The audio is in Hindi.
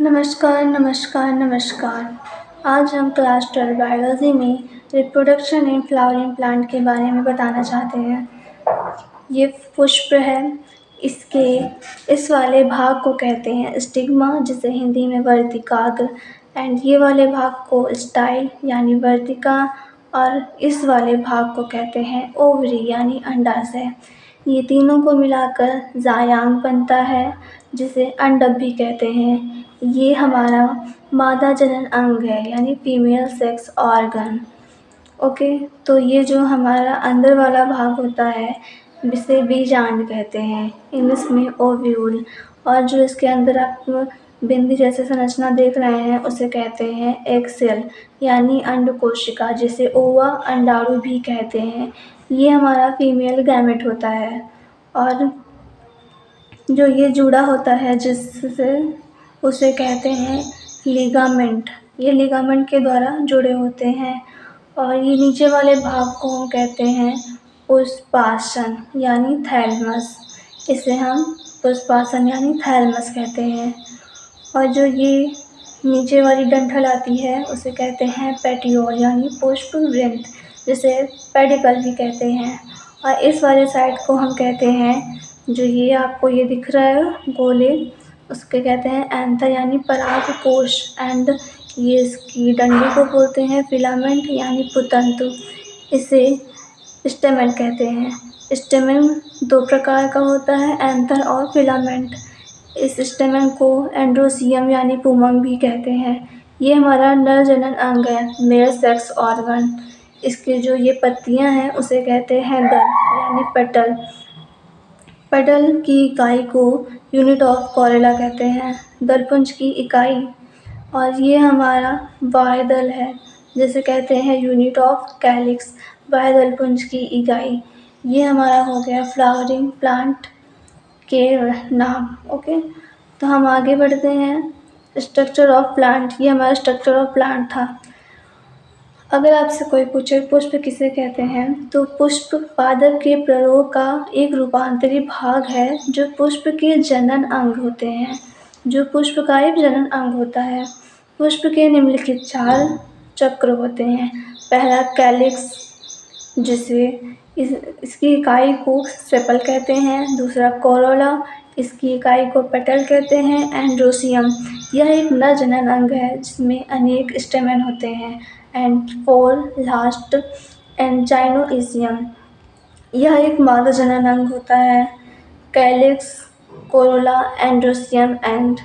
नमस्कार, नमस्कार, नमस्कार। आज हम क्लास 12 बायोलॉजी में रिप्रोडक्शन इन फ्लावरिंग प्लांट के बारे में बताना चाहते हैं। ये पुष्प है, इसके इस वाले भाग को कहते हैं स्टिग्मा, जिसे हिंदी में वर्तिकाग्र, एंड ये वाले भाग को स्टाइल यानी वर्तिका, और इस वाले भाग को कहते हैं ओवरी यानी अंडाशय। ये तीनों को मिलाकर जायांग बनता है, जिसे अंडक भी कहते हैं। ये हमारा मादा जनन अंग है यानी फीमेल सेक्स ऑर्गन। ओके, तो ये जो हमारा अंदर वाला भाग होता है जिसे बीजांड कहते हैं, इंग्लिश में ओव्यूल, और जो इसके अंदर आप बिंदी जैसे संरचना देख रहे हैं उसे कहते हैं एग सेल यानी अंड कोशिका, जिसे ओवा अंडाणु भी कहते हैं। ये हमारा फीमेल गैमेट होता है, और जो ये जुड़ा होता है जिससे उसे कहते हैं लिगामेंट। ये लिगामेंट के द्वारा जुड़े होते हैं। और ये नीचे वाले भाग को हम कहते हैं पुष्पासन यानी थैलमस। इसे हम पुष्पासन यानी थैलमस कहते हैं। और जो ये नीचे वाली डंठल आती है उसे कहते हैं पेटियोल यानी पुष्प वृंत, जिसे पेडिकल भी कहते हैं। और इस वाले साइड को हम कहते हैं, जो ये आपको ये दिख रहा है गोले, उसके कहते हैं एंथर यानी परागकोश, एंड ये इसकी डंडी को बोलते हैं फिलामेंट यानी पुतंतु। इसे स्टेमन कहते हैं। स्टेमन दो प्रकार का होता है, एंथर और फिलामेंट। इस स्टेमन को एंड्रोसियम यानी पुमंग भी कहते हैं। ये हमारा नर जनन अंग है, मेल सेक्स ऑर्गन। इसके जो ये पत्तियां हैं उसे कहते हैं दल यानी पेटल। पेटल की इकाई को यूनिट ऑफ कॉरेला कहते हैं, दलपुंज की इकाई। और ये हमारा बाह्य दल है, जिसे कहते हैं यूनिट ऑफ कैलिक्स, बाह्य दलपुंज की इकाई। ये हमारा हो गया फ्लावरिंग प्लांट के नाम। ओके, तो हम आगे बढ़ते हैं। स्ट्रक्चर ऑफ प्लांट, ये हमारा स्ट्रक्चर ऑफ प्लांट था। अगर आपसे कोई पूछे पुष्प किसे कहते हैं, तो पुष्प पादप के प्ररोग का एक रूपांतरी भाग है, जो पुष्प के जनन अंग होते हैं। जो पुष्प का एक जनन अंग होता है। पुष्प के निम्नलिखित 4 चक्र होते हैं। पहला कैलिक्स, जिसे इसकी इकाई को सेपल कहते हैं। दूसरा कोरोला, इसकी इकाई को पेटल कहते हैं। एंड्रोसियम, यह एक नर जनन अंग है जिसमें अनेक स्टेमेन होते हैं। एंड 4 लास्ट एंजाइनोइजियम, यह एक मादा जनन अंग होता है। Calyx, Corolla, androecium and